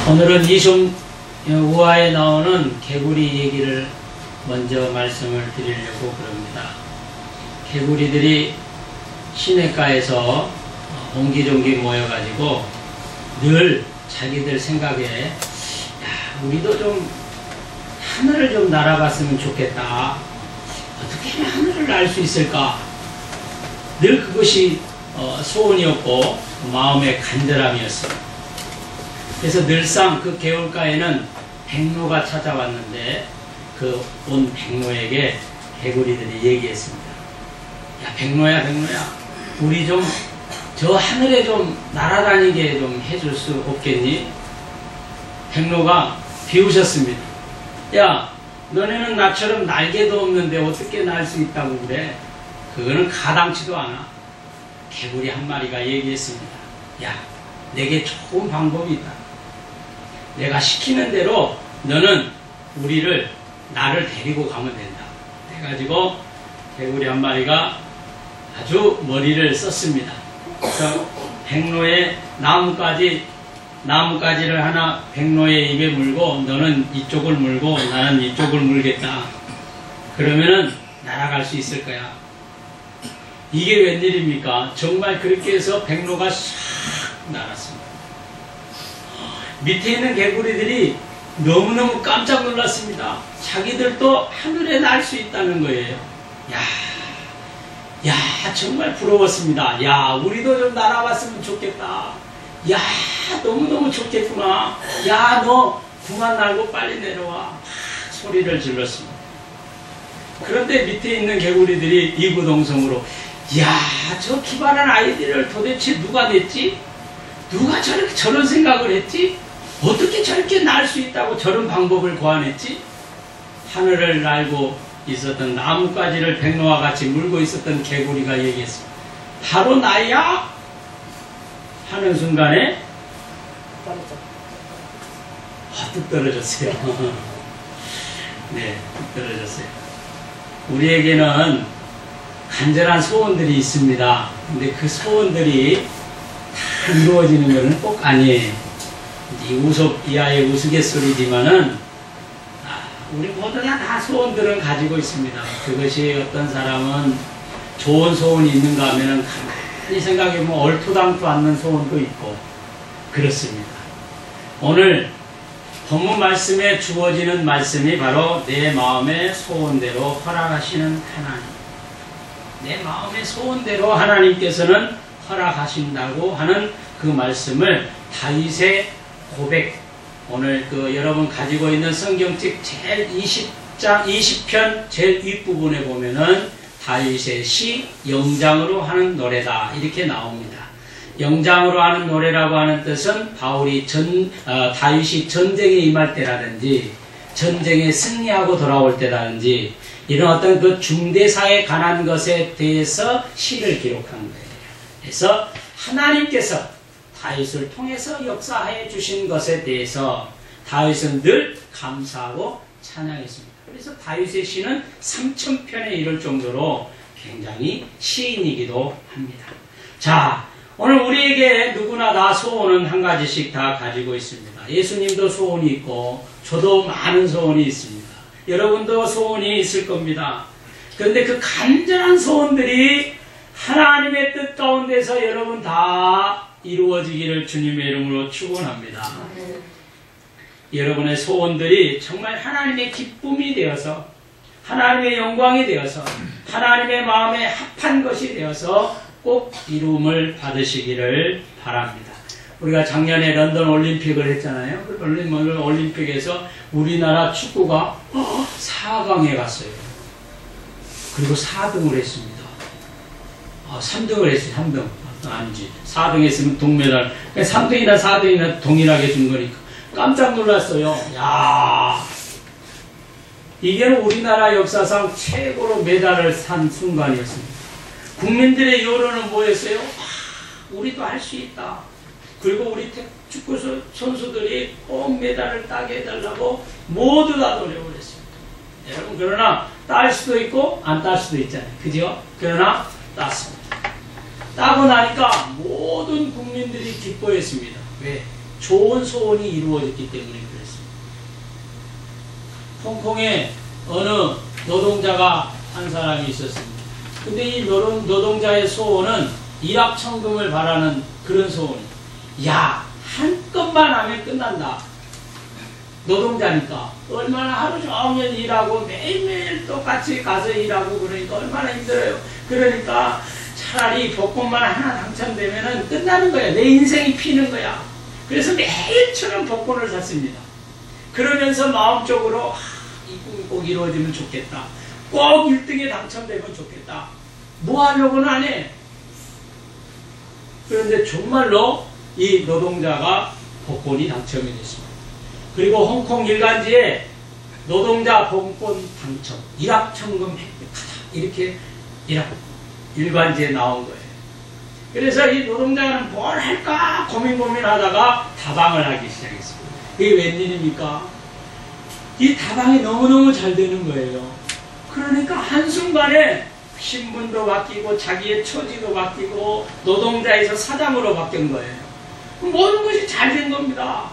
오늘은 이som 우화에 나오는 개구리 얘기를 먼저 말씀을 드리려고 그럽니다. 개구리들이 시냇가에서 옹기종기 모여가지고 늘 자기들 생각에 야, 우리도 좀 하늘을 좀 날아봤으면 좋겠다. 어떻게 하면 하늘을 날 수 있을까? 늘 그것이 소원이었고 마음의 간절함이었습니다. 그래서 늘상 그 개울가에는 백로가 찾아왔는데 그 온 백로에게 개구리들이 얘기했습니다. 야, 백로야, 백로야, 우리 좀 저 하늘에 좀 날아다니게 좀 해줄 수 없겠니? 백로가 비웃었습니다. 야, 너네는 나처럼 날개도 없는데 어떻게 날 수 있다고 그래? 그거는 가당치도 않아. 개구리 한 마리가 얘기했습니다. 야, 내게 좋은 방법이 있다. 내가 시키는 대로 너는 나를 데리고 가면 된다. 해가지고 개구리 한 마리가 아주 머리를 썼습니다. 그래서 백로에 나뭇가지를 하나 백로의 입에 물고 너는 이쪽을 물고 나는 이쪽을 물겠다. 그러면은 날아갈 수 있을 거야. 이게 웬일입니까? 정말 그렇게 해서 백로가 샥 날았습니다. 밑에 있는 개구리들이 너무너무 깜짝 놀랐습니다. 자기들도 하늘에 날 수 있다는 거예요. 야, 정말 부러웠습니다. 야, 우리도 좀 날아봤으면 좋겠다. 야, 너무너무 좋겠구나. 야, 너 그만 날고 빨리 내려와. 소리를 질렀습니다. 그런데 밑에 있는 개구리들이 이구동성으로 야, 저 기발한 아이디어를 도대체 누가 냈지? 누가 저런 생각을 했지? 어떻게 저렇게 날 수 있다고 저런 방법을 고안했지? 하늘을 날고 있었던 나뭇가지를 백로와 같이 물고 있었던 개구리가 얘기했습니다. 바로 나야? 하는 순간에 뚝 떨어졌어요. 네, 뚝 떨어졌어요. 우리에게는 간절한 소원들이 있습니다. 근데 그 소원들이 다 이루어지는 것은 꼭 아니에요. 이아의 우스갯소리지만은 우리 모두 다 소원들은 가지고 있습니다. 그것이 어떤 사람은 좋은 소원이 있는가 하면 가만히 생각해보면 얼토당토 않는 소원도 있고 그렇습니다. 오늘 본문 말씀에 주어지는 말씀이 바로 내 마음의 소원대로 허락하시는 하나님. 내 마음의 소원대로 하나님께서는 허락하신다고 하는 그 말씀을 다윗의 고백, 오늘 여러분 가지고 있는 성경책 제일 20편 제일 윗부분에 보면은 다윗의 시 영장으로 하는 노래다 이렇게 나옵니다. 영장으로 하는 노래라고 하는 뜻은 다윗이 전쟁에 임할 때라든지 전쟁에 승리하고 돌아올 때라든지 이런 어떤 그 중대사에 관한 것에 대해서 시를 기록한 거예요. 그래서 하나님께서 다윗을 통해서 역사해 주신 것에 대해서 다윗은 늘 감사하고 찬양했습니다. 그래서 다윗의 시는 3000편에 이를 정도로 굉장히 시인이기도 합니다. 자, 오늘 우리에게 누구나 다 소원은 한 가지씩 다 가지고 있습니다. 예수님도 소원이 있고 저도 많은 소원이 있습니다. 여러분도 소원이 있을 겁니다. 그런데 그 간절한 소원들이 하나님의 뜻 가운데서 여러분 다 이루어지기를 주님의 이름으로 축원합니다. 여러분의 소원들이 정말 하나님의 기쁨이 되어서 하나님의 영광이 되어서 하나님의 마음에 합한 것이 되어서 꼭 이루음을 받으시기를 바랍니다. 우리가 작년에 런던 올림픽을 했잖아요. 그 런던 올림픽에서 우리나라 축구가 4강에 갔어요. 그리고 4등을 했습니다. 3등을 했어요. 3등. 아니지. 4등 했으면 동메달. 3등이나 4등이나 동일하게 준 거니까. 깜짝 놀랐어요. 야, 이게 우리나라 역사상 최고로 메달을 산 순간이었습니다. 국민들의 여론은 뭐였어요? 우리도 할 수 있다. 그리고 우리 축구 선수들이 꼭 메달을 따게 해달라고 모두 다 노력을 했습니다. 여러분, 그러나 딸 수도 있고 안 딸 수도 있잖아요. 그죠? 그러나 땄습니다. 따고 나니까 모든 국민들이 기뻐했습니다. 왜? 좋은 소원이 이루어졌기 때문에 그랬습니다. 홍콩에 어느 노동자가 한 사람이 있었습니다. 근데 이 노동자의 소원은 일확천금을 바라는 그런 소원이, 야, 한 건만 하면 끝난다. 노동자니까 얼마나 하루 종일 일하고 매일매일 똑같이 가서 일하고 그러니까 얼마나 힘들어요. 그러니까 차라리 복권만 하나 당첨되면 끝나는 거야. 내 인생이 피는 거야. 그래서 매일처럼 복권을 샀습니다. 그러면서 마음적으로 이 꿈이 꼭 이루어지면 좋겠다. 꼭 1등에 당첨되면 좋겠다. 뭐 하려고는 안 해. 그런데 정말로 이 노동자가 복권이 당첨이 됐습니다. 그리고 홍콩 일간지에 노동자 복권 당첨, 일확천금 획득하다. 이렇게 일간지에 나온 거예요. 그래서 이 노동자는 뭘 할까 고민하다가 다방을 하기 시작했습니다. 이게 웬일입니까? 이 다방이 너무너무 잘 되는 거예요. 그러니까 한순간에 신분도 바뀌고 자기의 처지도 바뀌고 노동자에서 사장으로 바뀐 거예요. 모든 것이 잘 된 겁니다.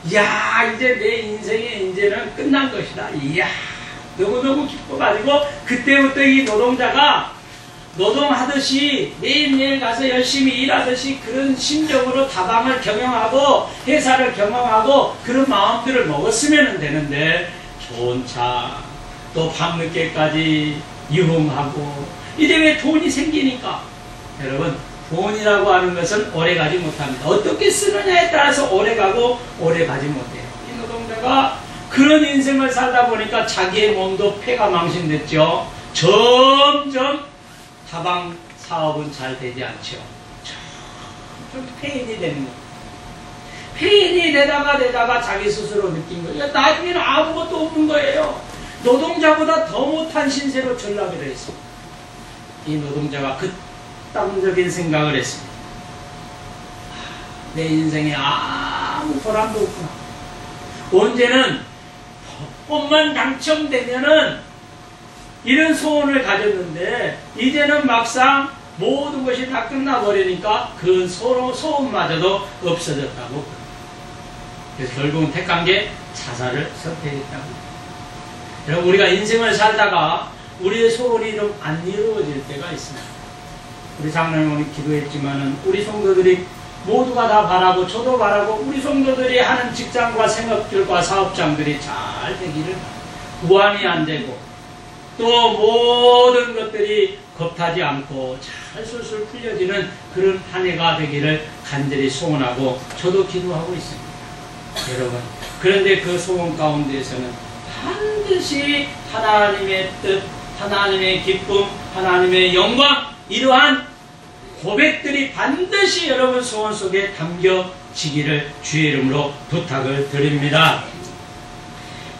이야, 이제 내 인생의 이제는 끝난 것이다. 이야, 너무너무 기뻐가지고 그때부터 이 노동자가 노동하듯이 매일매일 가서 열심히 일하듯이 그런 심정으로 다방을 경영하고 회사를 경영하고 그런 마음들을 먹었으면 되는데, 좋은 차, 또 밤늦게까지 유흥하고, 이제 왜 돈이 생기니까, 여러분, 돈이라고 하는 것은 오래가지 못합니다. 어떻게 쓰느냐에 따라서 오래가고 오래가지 못해요. 이 노동자가 그런 인생을 살다 보니까 자기의 몸도 폐가 망신됐죠. 점점 다방 사업은 잘 되지 않죠. 좀 폐인이 되는 거예요. 폐인이 되다가 자기 스스로 느낀 거예요. 나중에는 아무것도 없는 거예요. 노동자보다 더 못한 신세로 전락을 했습니다. 이 노동자가 극단적인 생각을 했습니다. 내 인생에 아무 보람도 없구나. 언제는 복권만 당첨되면은 이런 소원을 가졌는데 이제는 막상 모든 것이 다 끝나버리니까 그 소원마저도 없어졌다고. 그래서 결국은 택한 게 자살을 선택했다고. 여러분, 우리가 인생을 살다가 우리의 소원이 좀 안 이루어질 때가 있습니다. 우리 장로님이 기도했지만은 우리 성도들이 모두가 다 바라고 저도 바라고 우리 성도들이 하는 직장과 생업들과 사업장들이 잘 되기를, 우환이 안 되고 또 모든 것들이 겁타지 않고 잘 술술 풀려지는 그런 한 해가 되기를 간절히 소원하고 저도 기도하고 있습니다. 여러분, 그런데 그 소원 가운데에서는 반드시 하나님의 뜻, 하나님의 기쁨, 하나님의 영광, 이러한 고백들이 반드시 여러분 소원 속에 담겨지기를 주의 이름으로 부탁을 드립니다.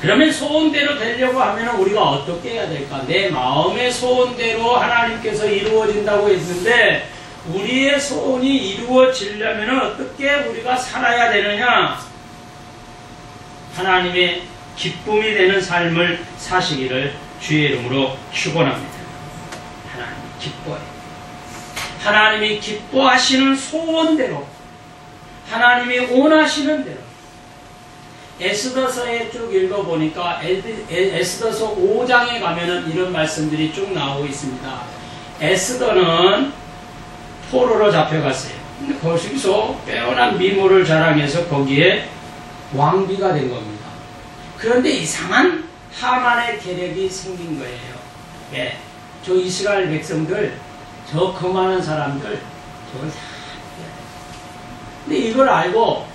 그러면 소원대로 되려고 하면 우리가 어떻게 해야 될까? 내 마음의 소원대로 하나님께서 이루어진다고 했는데, 우리의 소원이 이루어지려면 어떻게 우리가 살아야 되느냐? 하나님의 기쁨이 되는 삶을 사시기를 주의 이름으로 축원합니다. 하나님 기뻐해. 하나님이 기뻐하시는 소원대로, 하나님이 원하시는 대로. 에스더서에 쭉 읽어보니까 에스더서 5장에 가면은 이런 말씀들이 쭉 나오고 있습니다. 에스더는 포로로 잡혀갔어요. 근데 거기서 빼어난 미모를 자랑해서 거기에 왕비가 된 겁니다. 그런데 이상한 하만의 계략이 생긴 거예요. 예, 저 이스라엘 백성들, 저 거만한 사람들, 저걸 다. 근데 이걸 알고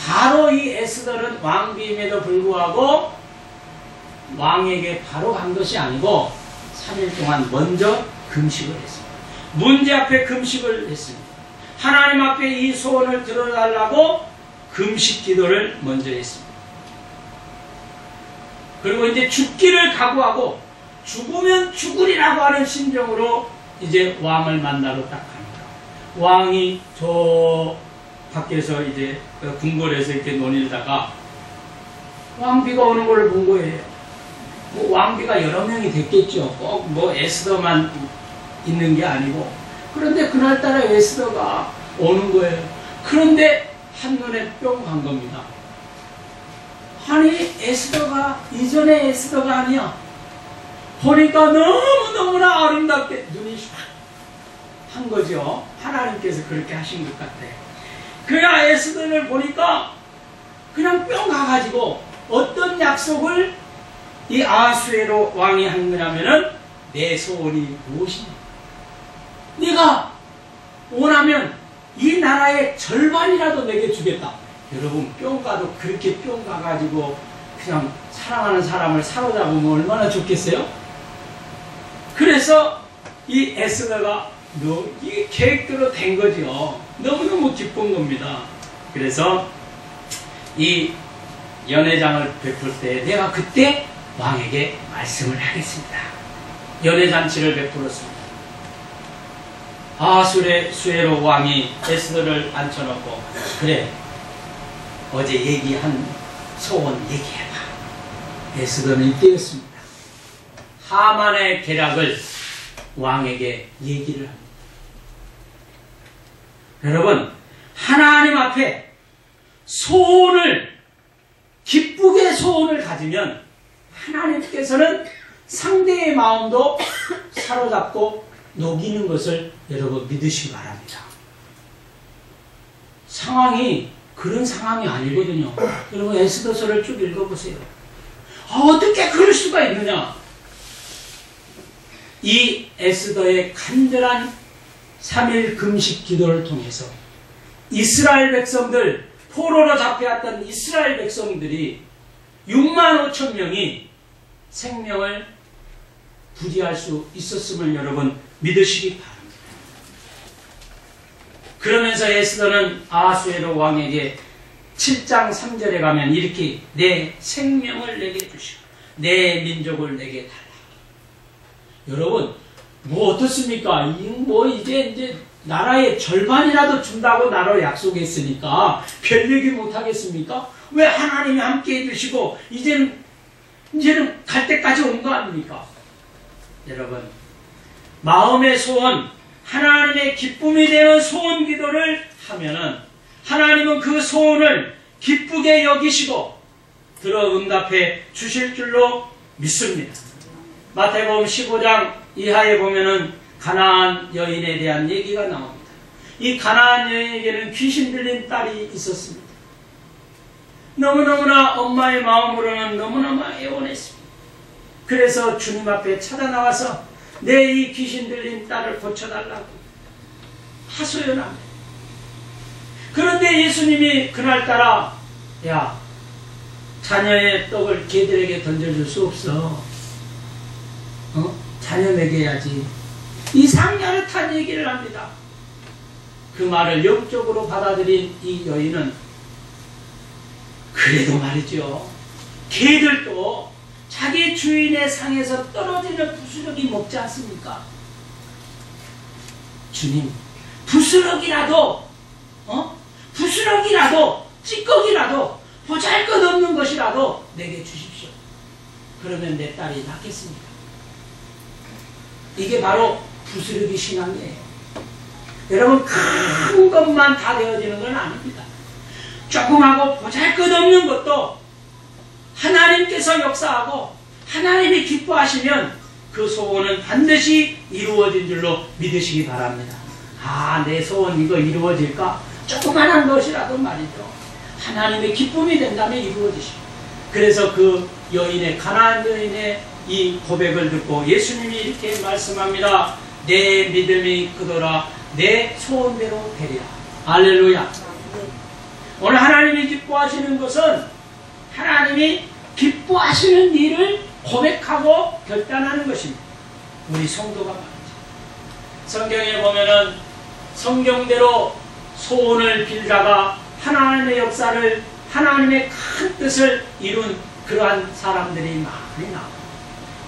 바로 이 에스더는 왕비임에도 불구하고 왕에게 바로 간 것이 아니고 3일 동안 먼저 금식을 했습니다. 문제 앞에 금식을 했습니다. 하나님 앞에 이 소원을 들어달라고 금식 기도를 먼저 했습니다. 그리고 이제 죽기를 각오하고 죽으면 죽으리라고 하는 심정으로 이제 왕을 만나러 딱 갑니다. 왕이 저 밖에서 이제 궁궐에서 이렇게 논일다가 왕비가 오는 걸 본 거예요. 뭐 왕비가 여러 명이 됐겠죠. 꼭 뭐 에스더만 있는 게 아니고. 그런데 그날따라 에스더가 오는 거예요. 그런데 한눈에 뿅 간 겁니다. 아니 에스더가 이전의 에스더가 아니야. 보니까 너무너무나 아름답게 눈이 한 거죠. 하나님께서 그렇게 하신 것 같아. 그가 에스더를 보니까 그냥 뿅 가가지고 어떤 약속을 이 아하수에로 왕이 한 거냐면은 내 소원이 무엇이냐. 네가 원하면 이 나라의 절반이라도 내게 주겠다. 여러분 뿅 가도 그렇게 뿅 가가지고 그냥 사랑하는 사람을 사로잡으면 얼마나 좋겠어요? 그래서 이 에스더가 이 계획대로 된 거죠. 너무너무 기쁜 겁니다. 그래서 이 연회장을 베풀 때 내가 그때 왕에게 말씀을 하겠습니다. 연회잔치를 베풀었습니다. 아하수에로 왕이 에스더를 앉혀놓고 그래 어제 얘기한 소원 얘기해봐. 에스더는 이때였습니다. 하만의 계략을 왕에게 얘기를 합니다. 여러분 하나님 앞에 소원을 기쁘게 소원을 가지면 하나님께서는 상대의 마음도 사로잡고 녹이는 것을 여러분 믿으시기 바랍니다. 상황이 그런 상황이 아니거든요. 여러분 에스더서를 쭉 읽어보세요. 어떻게 그럴 수가 있느냐. 이 에스더의 간절한 3일 금식 기도를 통해서 이스라엘 백성들, 포로로 잡혀왔던 이스라엘 백성들이 6만 5천 명이 생명을 부지할 수 있었음을 여러분 믿으시기 바랍니다. 그러면서 에스더는 아하수에로 왕에게 7장 3절에 가면 이렇게 내 생명을 내게 주시고 내 민족을 내게 달라. 여러분 뭐 어떻습니까? 이제 나라의 절반이라도 준다고 나로 약속했으니까 별 얘기 못하겠습니까? 왜 하나님이 함께 해주시고 이제는 갈 때까지 온 거 아닙니까? 여러분 마음의 소원, 하나님의 기쁨이 되는 소원 기도를 하면은 하나님은 그 소원을 기쁘게 여기시고 들어 응답해 주실 줄로 믿습니다. 마태복음 15장 이하에 보면은 가나안 여인에 대한 얘기가 나옵니다. 이 가나안 여인에게는 귀신 들린 딸이 있었습니다. 너무너무나 엄마의 마음으로는 너무너무 애원했습니다. 그래서 주님 앞에 찾아 나와서 내 이 귀신 들린 딸을 고쳐달라고 하소연합니다. 그런데 예수님이 그날따라 야 자녀의 떡을 개들에게 던져줄 수 없어. 자녀 먹여야지. 이상야릇한 얘기를 합니다. 그 말을 영적으로 받아들인 이 여인은 그래도 말이죠. 개들도 자기 주인의 상에서 떨어지는 부스러기 먹지 않습니까? 주님, 부스러기라도 찌꺼기라도 보잘것없는 것이라도 내게 주십시오. 그러면 내 딸이 낫겠습니다. 이게 바로 부스러기 신앙이에요. 여러분 큰 것만 다 되어지는 건 아닙니다. 조금하고 보잘것없는 것도 하나님께서 역사하고 하나님이 기뻐하시면 그 소원은 반드시 이루어진 줄로 믿으시기 바랍니다. 내 소원 이거 이루어질까? 조그만한 것이라도 말이죠. 하나님의 기쁨이 된다면 이루어지시고. 그래서 그 여인의 가나안 여인의 이 고백을 듣고 예수님이 이렇게 말씀합니다. 내 믿음이 크도다. 내 소원대로 되리라. 할렐루야. 오늘 하나님이 기뻐하시는 것은 하나님이 기뻐하시는 일을 고백하고 결단하는 것입니다. 우리 성도가 말이죠. 성경에 보면은 성경대로 소원을 빌다가 하나님의 역사를, 하나님의 큰 뜻을 이룬 그러한 사람들이 많이 나옵니다.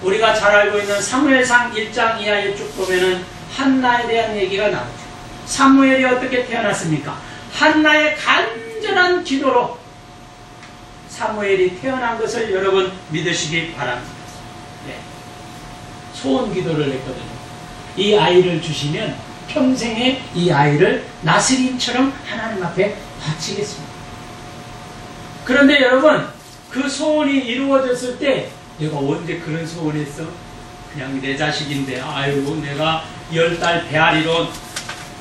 우리가 잘 알고 있는 사무엘상 1장 이하에 쭉 보면은 한나에 대한 얘기가 나오죠. 사무엘이 어떻게 태어났습니까? 한나의 간절한 기도로 사무엘이 태어난 것을 여러분 믿으시기 바랍니다. 네. 소원 기도를 했거든요. 이 아이를 주시면 평생에 이 아이를 나스린처럼 하나님 앞에 바치겠습니다. 그런데 여러분, 그 소원이 이루어졌을 때 내가 언제 그런 소원을 했어? 그냥 내 자식인데 아이고 내가 10달 배앓이로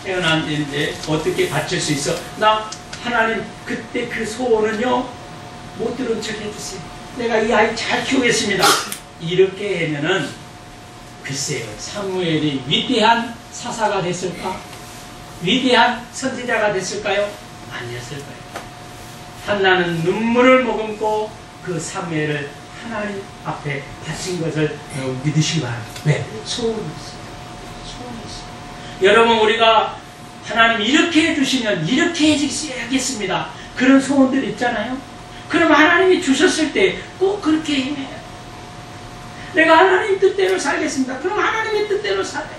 태어났는데 어떻게 바칠 수 있어? 나 하나님 그때 그 소원은요 못 들은 척 해주세요. 내가 이 아이 잘 키우겠습니다. 이렇게 하면은 글쎄요, 사무엘이 위대한 사사가 됐을까? 위대한 선지자가 됐을까요? 아니었을 거예요. 한나는 눈물을 머금고 그 사무엘을 하나님 앞에 바친 것을 믿으시기 바랍니다. 왜? 소원이 있어요. 소원이 있어요. 여러분, 우리가 하나님 이렇게 해주시면 이렇게 해주셔야겠습니다. 그런 소원들 있잖아요. 그럼 하나님이 주셨을 때 꼭 그렇게 임해요. 내가 하나님 뜻대로 살겠습니다. 그럼 하나님의 뜻대로 살아요.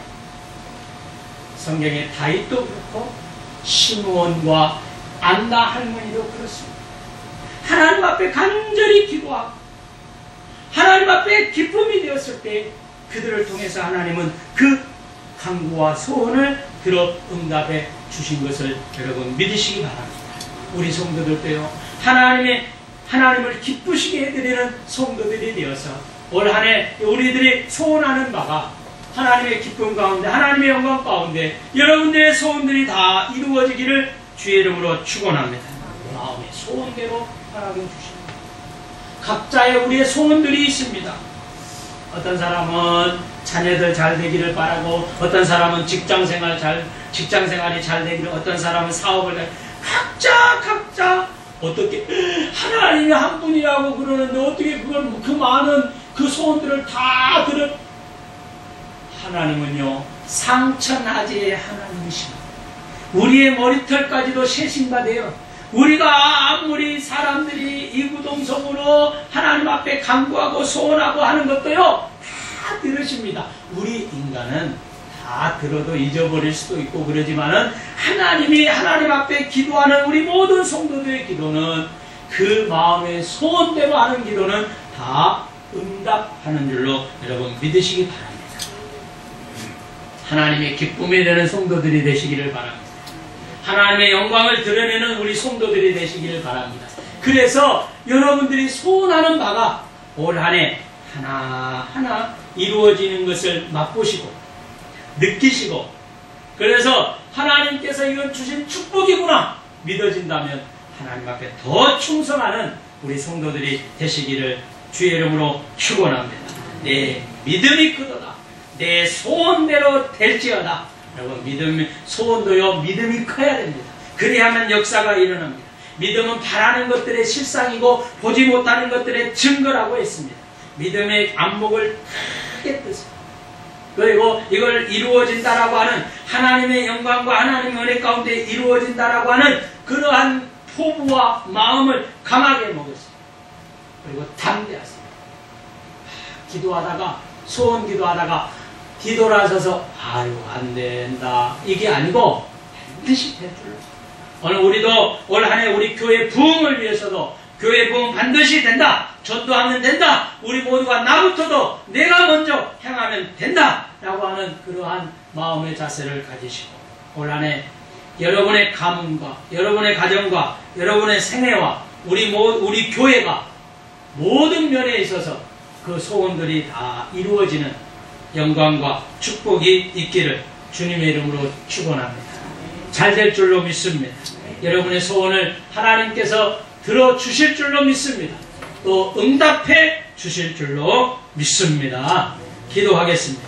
성경에 다윗도 그렇고 시므온과 안나 할머니도 그렇습니다. 하나님 앞에 간절히 기도하고 하나님 앞에 기쁨이 되었을 때 그들을 통해서 하나님은 그 간구와 소원을 들어 응답해 주신 것을 여러분 믿으시기 바랍니다. 우리 성도들도요, 하나님을 기쁘시게 해드리는 성도들이 되어서 올 한 해 우리들이 소원하는 바가 하나님의 기쁨 가운데, 하나님의 영광 가운데 여러분들의 소원들이 다 이루어지기를 주의 이름으로 축원합니다. 마음의 소원대로 하나님 주십니다. 각자의 우리의 소원들이 있습니다. 어떤 사람은 자녀들 잘 되기를 바라고, 어떤 사람은 직장 생활이 잘 되기를, 어떤 사람은 사업을, 각자 어떻게 하나님이 한 분이라고 그러는데 어떻게 그걸 그 많은 그 소원들을 다 들은 하나님은요 상천하지의 하나님이십니다. 우리의 머리털까지도 세신받아요. 우리가 아무리 사람들이 이구동성으로 하나님 앞에 간구하고 소원하고 하는 것도요 다 들으십니다. 우리 인간은 다 들어도 잊어버릴 수도 있고 그러지만은 하나님이 하나님 앞에 기도하는 우리 모든 성도들의 기도는 그 마음의 소원대로 하는 기도는 다 응답하는 줄로 여러분 믿으시기 바랍니다. 하나님의 기쁨이 되는 성도들이 되시기를 바랍니다. 하나님의 영광을 드러내는 우리 성도들이 되시기를 바랍니다. 그래서 여러분들이 소원하는 바가 올 한 해 하나하나 이루어지는 것을 맛보시고 느끼시고, 그래서 하나님께서 이건 주신 축복이구나 믿어진다면 하나님 앞에 더 충성하는 우리 성도들이 되시기를 주의 이름으로 축원합니다. 내 믿음이 크도다. 내 소원대로 될지어다. 여러분, 소원도요 믿음이 커야 됩니다. 그래야만 역사가 일어납니다. 믿음은 바라는 것들의 실상이고 보지 못하는 것들의 증거라고 했습니다. 믿음의 안목을 크게 뜨세요. 그리고 이걸 이루어진다라고 하는 하나님의 영광과 하나님의 은혜 가운데 이루어진다라고 하는 그러한 포부와 마음을 강하게 먹으세요. 그리고 담대하세요. 기도하다가 소원 기도하다가 뒤돌아서서 아유 안 된다 이게 아니고 반드시 될 줄로. 오늘 우리도 올 한 해 우리 교회 부흥을 위해서도 교회 부흥 반드시 된다. 전도하면 된다. 우리 모두가 나부터도 내가 먼저 행하면 된다. 라고 하는 그러한 마음의 자세를 가지시고 올 한 해 여러분의 가문과 여러분의 가정과 여러분의 생애와 우리 교회가 모든 면에 있어서 그 소원들이 다 이루어지는 영광과 축복이 있기를 주님의 이름으로 축원합니다. 잘 될 줄로 믿습니다. 여러분의 소원을 하나님께서 들어주실 줄로 믿습니다. 또 응답해 주실 줄로 믿습니다. 기도하겠습니다.